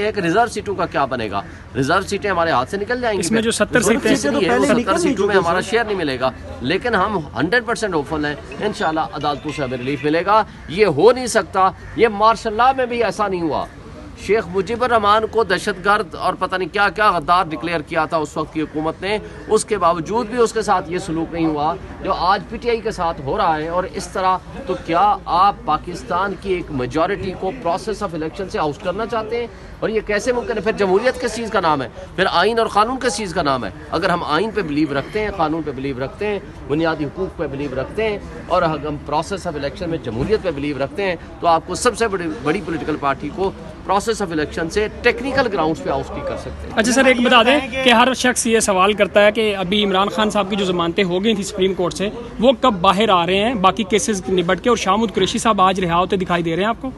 یہ ہے کہ ریزرو سیٹوں کا کیا بنے گا. ریزرو سیٹیں ہمارے ہاتھ سے نکل جائیں گی. اس میں جو 70 سیٹیں ہیں 70 سیٹوں میں ہمارا شیئر نہیں ملے گا, لیکن ہم 100% ہوپفل ہیں انشاءاللہ عدالتوں سے ہمیں ریلیف ملے گا. یہ ہو نہیں سکتا, یہ مارشل لا میں بھی ایسا نہیں ہوا. شیخ مجیب الرحمان کو دہشت گرد اور پتہ نہیں کیا کیا غدار ڈکلیئر کیا تھا اس وقت کی حکومت نے, اس کے باوجود بھی اس کے ساتھ یہ سلوک نہیں ہوا جو آج پی ٹی آئی کے ساتھ ہو رہا ہے. اور اس طرح تو کیا آپ پاکستان کی ایک میجورٹی کو پروسیس آف الیکشن سے آؤٹ کرنا چاہتے ہیں؟ اور یہ کیسے ممکن ہے؟ پھر جمہوریت کس چیز کا نام ہے؟ پھر آئین اور قانون کس چیز کا نام ہے؟ اگر ہم آئین پہ بلیو رکھتے ہیں, قانون پہ بلیو رکھتے ہیں, بنیادی حقوق پہ بلیو رکھتے ہیں, اور ہم پروسیس آف الیکشن میں جمہوریت پہ بلیو رکھتے ہیں, تو آپ کو سب سے بڑی پولیٹیکل پارٹی کو پروسیس آف الیکشن سے ٹیکنیکل گراؤنڈز پہ آؤٹ نہیں کر سکتے. اچھا سر, ایک بتا دیں کہ ہر شخص یہ سوال کرتا ہے کہ ابھی عمران خان صاحب کی جو ضمانتیں ہو گئی تھیں سپریم کورٹ سے, وہ کب باہر آ رہے ہیں باقی کیسز نبٹ کے؟ اور شاہ محمود قریشی صاحب آج رہا ہوتے دکھائی دے رہے ہیں آپ کو؟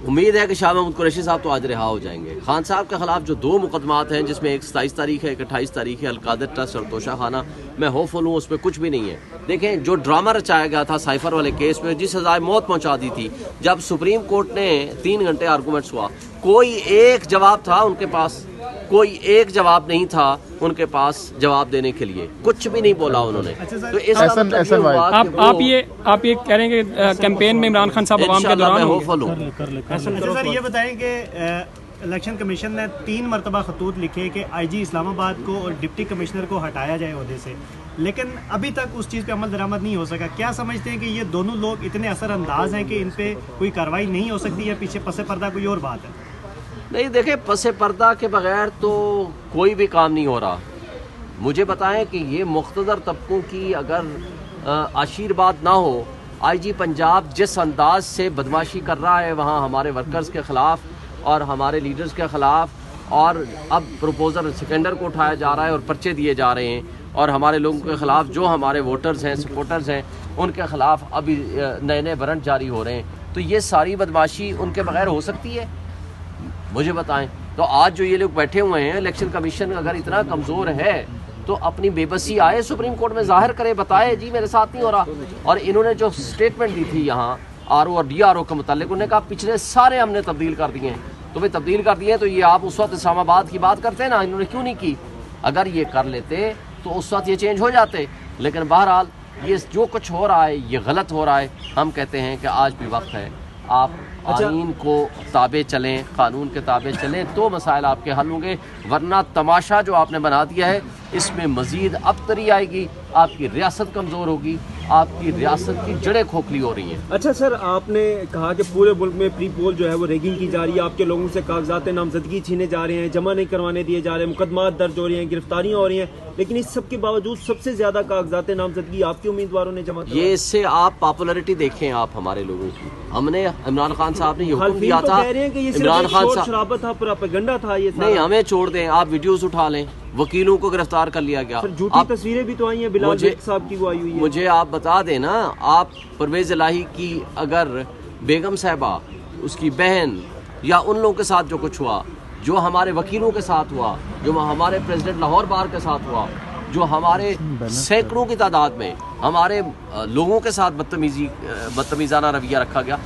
امید ہے کہ شاہ محمود قریشی صاحب تو آج رہا ہو جائیں گے. خان صاحب کے خلاف جو 2 مقدمات ہیں, جس میں ایک 27 تاریخ ہے, ایک 28 تاریخ ہے, القادر ٹرسٹ اور توشہ خانہ, میں ہوپ فل ہوں اس پہ کچھ بھی نہیں ہے. دیکھیں جو ڈرامہ رچایا گیا تھا سائفر والے کیس میں, جس سزائے موت پہنچا دی تھی, جب سپریم کورٹ نے 3 گھنٹے آرگومنٹس ہوا, کوئی ایک جواب تھا ان کے پاس, کوئی ایک جواب نہیں تھا ان کے پاس جواب دینے کے لیے, کچھ بھی نہیں بولا انہوں نے. تو اس کا مطلب آپ یہ کہہ رہے ہیں کہ کیمپین میں عمران خان صاحب عوام کے دوران ہوپفل ہوں. اچھا سر یہ بتائیں کہ الیکشن کمیشن نے 3 مرتبہ خطوط لکھے کہ آئی جی اسلام آباد کو اور ڈپٹی کمشنر کو ہٹایا جائے عہدے سے, لیکن ابھی تک اس چیز پہ عمل درآمد نہیں ہو سکا. کیا سمجھتے ہیں کہ یہ دونوں لوگ اتنے اثر انداز ہیں کہ ان پہ کوئی کارروائی نہیں ہو سکتی, یا پیچھے پس پردہ کوئی اور بات ہے؟ نہیں دیکھیں, پس پردہ کے بغیر تو کوئی بھی کام نہیں ہو رہا. مجھے بتائیں کہ یہ مقتدر طبقوں کی اگر آشیرواد نہ ہو, آئی جی پنجاب جس انداز سے بدماشی کر رہا ہے وہاں ہمارے ورکرز کے خلاف اور ہمارے لیڈرز کے خلاف, اور اب پروپوزر سکینڈر کو اٹھایا جا رہا ہے اور پرچے دیے جا رہے ہیں, اور ہمارے لوگوں کے خلاف جو ہمارے ووٹرز ہیں, سپورٹرز ہیں, ان کے خلاف ابھی نئے وارنٹ جاری ہو رہے ہیں, تو یہ ساری بدماشی ان کے بغیر ہو سکتی ہے؟ مجھے بتائیں. تو آج جو یہ لوگ بیٹھے ہوئے ہیں, الیکشن کمیشن اگر اتنا کمزور ہے تو اپنی بے بسی آئے سپریم کورٹ میں ظاہر کرے, بتائے جی میرے ساتھ نہیں ہو رہا. اور انہوں نے جو سٹیٹمنٹ دی تھی یہاں آر او اور ڈی آر او کے متعلق, انہوں نے کہا پچھلے سارے ہم نے تبدیل کر دیے ہیں. تو بھائی تبدیل کر دیے تو یہ آپ اس وقت اسلام آباد کی بات کرتے ہیں نا, انہوں نے کیوں نہیں کی؟ اگر یہ کر لیتے تو اس وقت یہ چینج ہو جاتے. لیکن بہرحال یہ جو کچھ ہو رہا ہے یہ غلط ہو رہا ہے. ہم کہتے ہیں کہ آج بھی وقت ہے, آپ آئین کو تابع چلیں, قانون کے تابع چلیں, تو مسائل آپ کے حل ہوں گے. ورنہ تماشا جو آپ نے بنا دیا ہے اس میں مزید ابتری آئے گی, آپ کی ریاست کمزور ہوگی, آپ کی ریاست کی جڑیں کھوکھلی ہو رہی ہیں. اچھا سر, آپ نے کہا کہ پورے ملک میں پری پول جو ہے وہ ریگنگ کی جا رہی ہے, آپ کے لوگوں سے کاغذات نامزدگی چھینے جا رہے ہیں, جمع نہیں کروانے دیے جا رہے ہیں, مقدمات درج ہو رہے ہیں, گرفتاریاں ہو رہی ہیں, لیکن اس سب کے باوجود سب سے زیادہ کاغذات نامزدگی آپ کے امیدواروں نے جمع یہ اس سے آپ پاپولرٹی دیکھیں آپ ہمارے لوگوں کی. ہم نے عمران خان صاحب نے یہ حکم دیا تھا, عمران خان صاحب شرابت تھا, پروپیگنڈا تھا, یہ نہیں ہمیں چھوڑ دیں, آپ ویڈیوز اٹھا لیں, وکیلوں کو گرفتار کر لیا گیا. جھوٹی تصویریں بھی تو آئی ہیں, بلال بیگ صاحب کی وہ آئی ہوئی ہے. مجھے آپ بتا دیں نا, آپ پرویز الہی کی اگر بیگم صاحبہ, اس کی بہن, یا ان لوگوں کے ساتھ جو کچھ ہوا, جو ہمارے وکیلوں کے ساتھ ہوا, جو ہمارے پریزیڈنٹ لاہور بار کے ساتھ ہوا, جو ہمارے سینکڑوں کی تعداد میں ہمارے لوگوں کے ساتھ بدتمیزانہ رویہ رکھا گیا,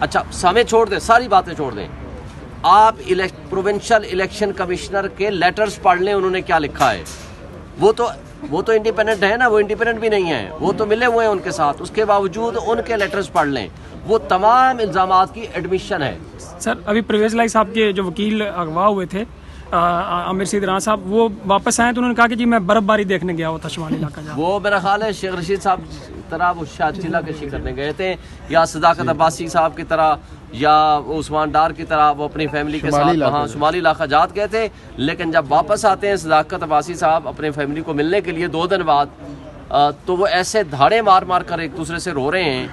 اچھا ہمیں چھوڑ دیں, ساری باتیں چھوڑ دیں. آپ پروونشل الیکشن کمشنر کے لیٹرز پڑھ لیں, انہوں نے کیا لکھا ہے. وہ تو انڈیپینڈنٹ ہے نا, وہ انڈیپینڈنٹ بھی نہیں ہے, وہ تو ملے ہوئے ہیں ان کے ساتھ. اس کے باوجود ان کے لیٹرز پڑھ لیں, وہ تمام الزامات کی ایڈمیشن ہے. سر ابھی پرویز الہی صاحب کے جو وکیل اغوا ہوئے تھے عامر سعید رانا صاحب, وہ واپس آئے تو انہوں نے کہا کہ جی میں برف باری دیکھنے گیا ہوا تھا شمالی علاقہ. وہ میرا خیال ہے شیخ رشید صاحب طرح وہ شاید چلا کشی کرنے گئے تھے, یا صداقت عباسی صاحب کی طرح, یا عثمان ڈار کی طرح وہ اپنی فیملی کے ساتھ وہاں شمالی علاقہ جات گئے تھے. لیکن جب واپس آتے ہیں صداقت عباسی صاحب اپنے فیملی کو ملنے کے لیے 2 دن بعد, تو وہ ایسے دھاڑے مار مار کر ایک دوسرے سے رو رہے ہیں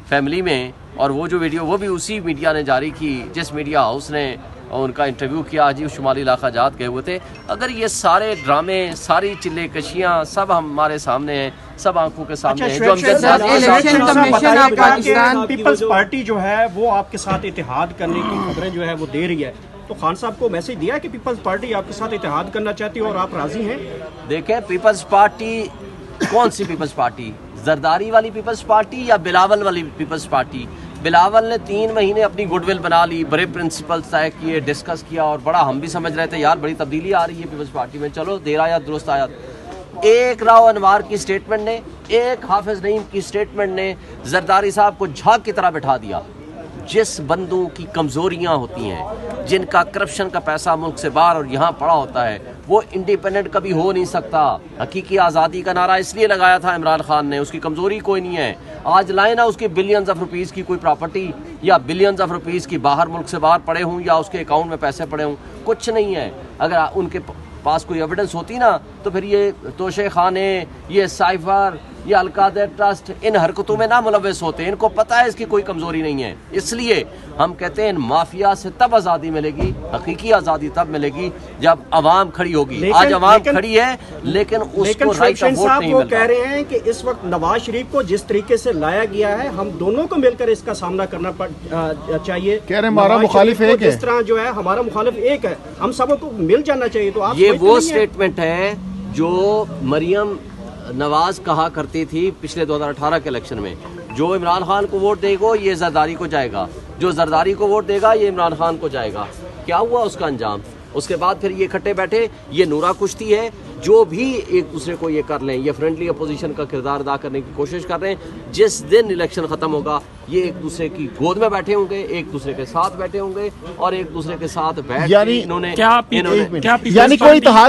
فیملی میں. اور وہ جو ویڈیو وہ بھی اسی میڈیا نے جاری کی جس میڈیا ہاؤس نے ان کا انٹرویو کیا, جی شمالی علاقہ جات گئے ہوئے تھے. اگر یہ سارے ڈرامے, ساری چلے کشیاں سب ہمارے سامنے ہیں, سب آنکھوں کے سامنے ہیں, جو ہم پیپلز پارٹی جو ہے وہ آپ کے ساتھ اتحاد کرنے کی خبریں جو ہے وہ دے رہی ہے, تو خان صاحب کو میسج دیا کہ پیپلز پارٹی آپ کے ساتھ اتحاد کرنا چاہتی ہے اور آپ راضی ہیں؟ دیکھیں پیپلز پارٹی کون سی پیپلز پارٹی, زرداری والی پیپلز پارٹی یا بلاول والی پیپلز پارٹی؟ بلاول نے 3 مہینے اپنی گڈ ول بنا لی, بڑے پرنسپلز طے کیے, ڈسکس کیا, اور بڑا ہم بھی سمجھ رہے تھے یار بڑی تبدیلی آ رہی ہے پیپلز پارٹی میں, چلو دیر آیات درست آیات. ایک راؤ انوار کی سٹیٹمنٹ نے, ایک حافظ نعیم کی سٹیٹمنٹ نے زرداری صاحب کو جھاگ کی طرح بٹھا دیا. جس بندوں کی کمزوریاں ہوتی ہیں, جن کا کرپشن کا پیسہ ملک سے باہر اور یہاں پڑا ہوتا ہے, وہ انڈیپینڈنٹ کبھی ہو نہیں سکتا. حقیقی آزادی کا نعرہ اس لیے لگایا تھا عمران خان نے, اس کی کمزوری کوئی نہیں ہے. آج لائیں نا اس کی بلینز آف روپیز کی کوئی پراپرٹی, یا بلینز آف روپیز کی باہر ملک سے باہر پڑے ہوں, یا اس کے اکاؤنٹ میں پیسے پڑے ہوں, کچھ نہیں ہے. اگر ان کے پاس کوئی ایویڈنس ہوتی نا تو پھر یہ توشے خانے, یہ سائفر, یہ القادر ٹرسٹ ان حرکتوں میں نہ ملوث ہوتے. ان کو پتہ ہے اس کی کوئی کمزوری نہیں ہے. اس لیے ہم کہتے ہیں ان مافیا سے تب آزادی ملے گی, حقیقی آزادی تب ملے گی جب عوام کھڑی ہوگی. آج عوام کھڑی ہے لیکن اس کو رائٹ آف ووٹ نہیں مل رہا. کہہ رہے ہیں کہ اس وقت نواز شریف کو جس طریقے سے لایا گیا ہے, ہم دونوں کو مل کر اس کا سامنا کرنا چاہیے. کہہ رہے ہیں ہمارا مخالف ایک ہے, جس طرح جو ہے ہمارا مخالف ایک ہے, ہم سب کو مل جانا چاہیے. تو آپ یہ وہ سٹیٹمنٹ ہے جو مریم نواز کہا کرتی تھی پچھلے 2018 کے الیکشن میں, جو عمران خان کو ووٹ دے گا یہ زرداری کو جائے گا, جو زرداری کو ووٹ دے گا یہ عمران خان کو جائے گا. کیا ہوا اس کا انجام؟ اس کے بعد پھر یہ اکٹھے بیٹھے, یہ نورا کشتی ہے, جو بھی ایک دوسرے کو یہ کر لیں, یہ فرینڈلی اپوزیشن کا کردار ادا کرنے کی کوشش کر رہے ہیں. جس دن الیکشن ختم ہوگا یہ ایک دوسرے کی گود میں بیٹھے ہوں گے, ایک دوسرے کے ساتھ بیٹھے ہوں گے, اور ایک دوسرے کے ساتھ بیٹھ کے انہوں نے یعنی کوئی اتحاد